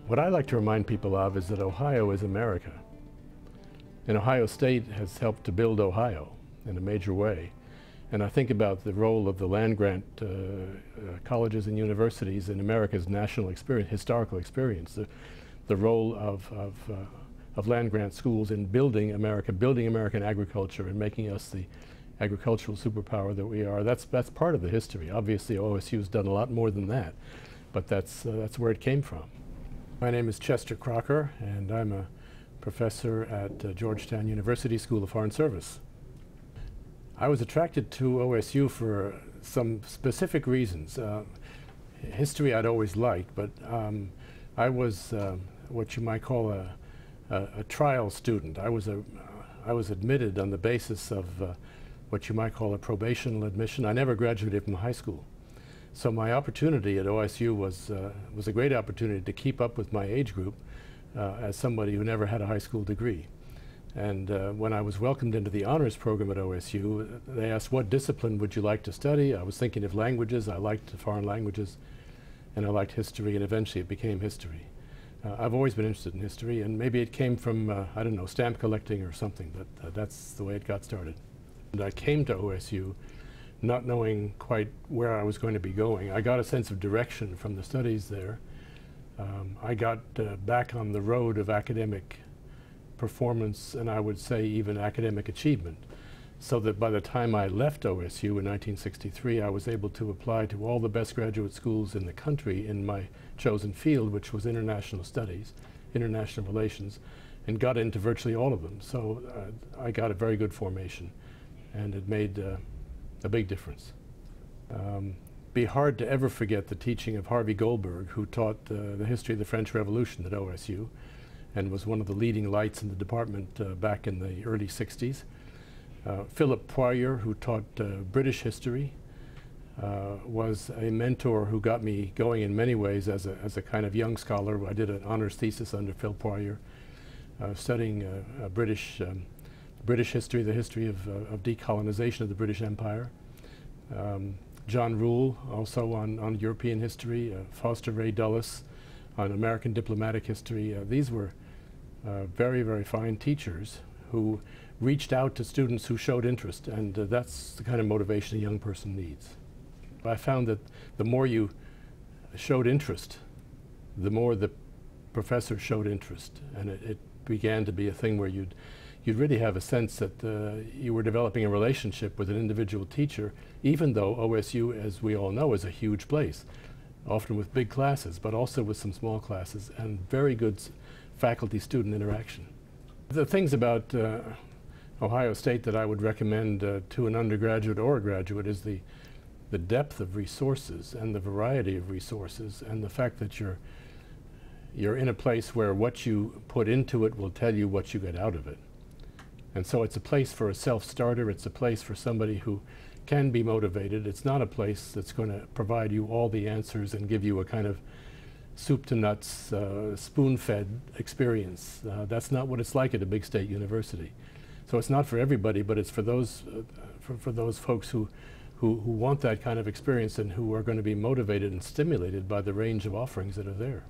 What I like to remind people of is that Ohio is America. And Ohio State has helped to build Ohio in a major way. And I think about the role of the land-grant colleges and universities in America's national experience, historical experience, the role of land-grant schools in building America, building American agriculture and making us the agricultural superpower that we are. That's part of the history. Obviously, OSU's done a lot more than that, but that's where it came from. My name is Chester Crocker, and I'm a professor at Georgetown University School of Foreign Service. I was attracted to OSU for some specific reasons. History I'd always liked, but I was what you might call a trial student. I was admitted on the basis of what you might call a probational admission. I never graduated from high school. So my opportunity at OSU was a great opportunity to keep up with my age group as somebody who never had a high school degree. And when I was welcomed into the honors program at OSU, they asked, what discipline would you like to study? I was thinking of languages. I liked foreign languages, and I liked history, and eventually it became history. I've always been interested in history, and maybe it came from, I don't know, stamp collecting or something, but that's the way it got started. And I came to OSU not knowing quite where I was going to be going. I got a sense of direction from the studies there. I got back on the road of academic performance, and I would say even academic achievement, so that by the time I left OSU in 1963, I was able to apply to all the best graduate schools in the country in my chosen field, which was international studies, international relations, and got into virtually all of them. So I got a very good formation, and it made a big difference. Be hard to ever forget the teaching of Harvey Goldberg, who taught the history of the French Revolution at OSU and was one of the leading lights in the department back in the early 60s. Philip Poirier, who taught British history, was a mentor who got me going in many ways as a kind of young scholar. I did an honors thesis under Phil Poirier, studying British history, the history of decolonization of the British Empire. John Rule, also on European history. Foster Ray Dulles on American diplomatic history. These were very, very fine teachers who reached out to students who showed interest, and that's the kind of motivation a young person needs. I found that the more you showed interest, the more the professor showed interest, and it began to be a thing where you'd really have a sense that you were developing a relationship with an individual teacher, even though OSU, as we all know, is a huge place, often with big classes, but also with some small classes and very good faculty-student interaction. The things about Ohio State that I would recommend to an undergraduate or a graduate is the depth of resources and the variety of resources, and the fact that you're in a place where what you put into it will tell you what you get out of it. And so it's a place for a self-starter. It's a place for somebody who can be motivated. It's not a place that's going to provide you all the answers and give you a kind of soup to nuts, spoon-fed experience. That's not what it's like at a big state university. So it's not for everybody, but it's for those folks who want that kind of experience and who are going to be motivated and stimulated by the range of offerings that are there.